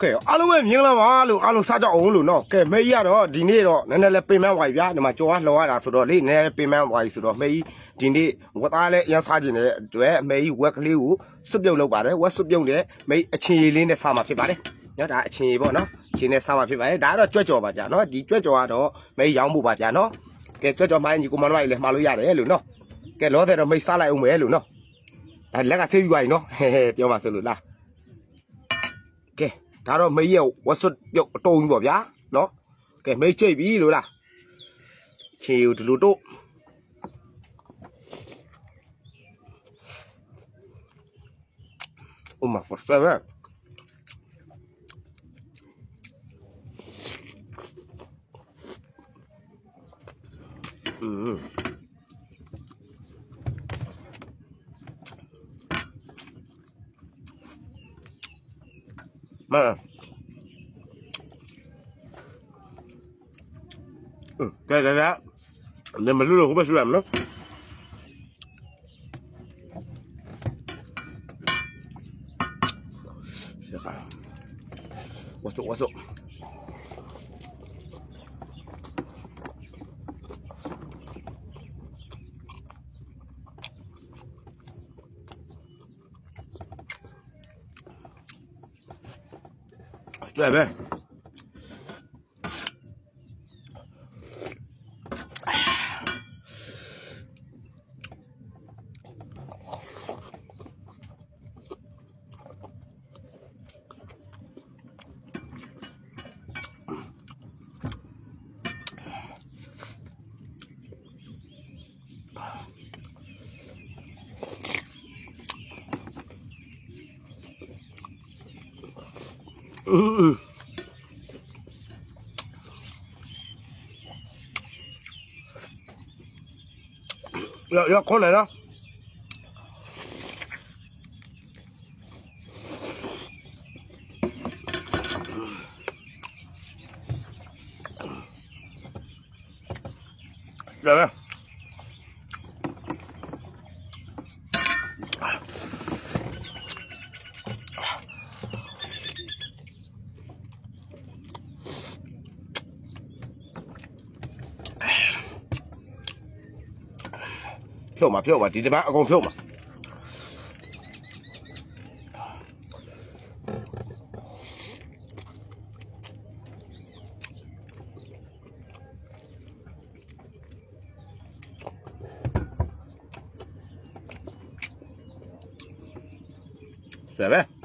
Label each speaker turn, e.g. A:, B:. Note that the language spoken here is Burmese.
A: ကဲအားလုံးပဲမြင်လာပါလို့အားလုံးစားကြအောင်လို့နော်ကဲမေးရတော့ဒီနေ့တော့နည်းနည်းလေးပင်မဝိုင်ဗျာဒီမှာကြော်လှော်ရတာဆိုတော့လေနည်းနည်းပင်မဝိုင်ဆိုတော့မေးဒီနေ့ဝတ်သားလဲအရင်စားခြင်းတဲ့အတွက်မေးဝက်ကလေးကိုစွပ်ပြုတ်လုပ်ပါတယ်ဝက်စွပ်ပြုတ်နဲ့မေးအချင်းရည်လေးနဲ့စားမှာဖြစ်ပါတယ်နော်ဒါအချင်းရည်ပေါ့နော်ချင်းနဲ့စားမှာဖြစ်ပါတယ်ဒါကတော့ကြွက်ကြော်ပါဗျာနော်ဒီကြွက်ကြော်ကတော့မေးရောင်းဖို့ပါဗျာနော်ကဲကြွက်ကြော်မှညီကိုမတော်လည်းမှာလို့ရတယ်လို့နော်ကဲလောတဲ့တော့မေးစားလိုက်အောင်မယ်လို့နော်ဒါလက်ကဆေးပြီးပါပြီနော်ဟဲ့ပြောပါစလို့လားကဲဒါတော့မေးရဲ့ဝတ်စွပ်ပြုတ်အတုံးပေါ့ဗျာနော်ကဲမေးချိတ်ပြီလို့လားချေဦးဒီလိုတော့ဥမာပေါ်တယ်ဗျมาကဲဒါလည်းမလို့လို့ဘာဆိုရမလဲဝါဆို对呗。要过来了。来呗。ဖြုတ်မှာဒီတပတ်အကုန်ဖြုတ်မှာဆယ်ပဲ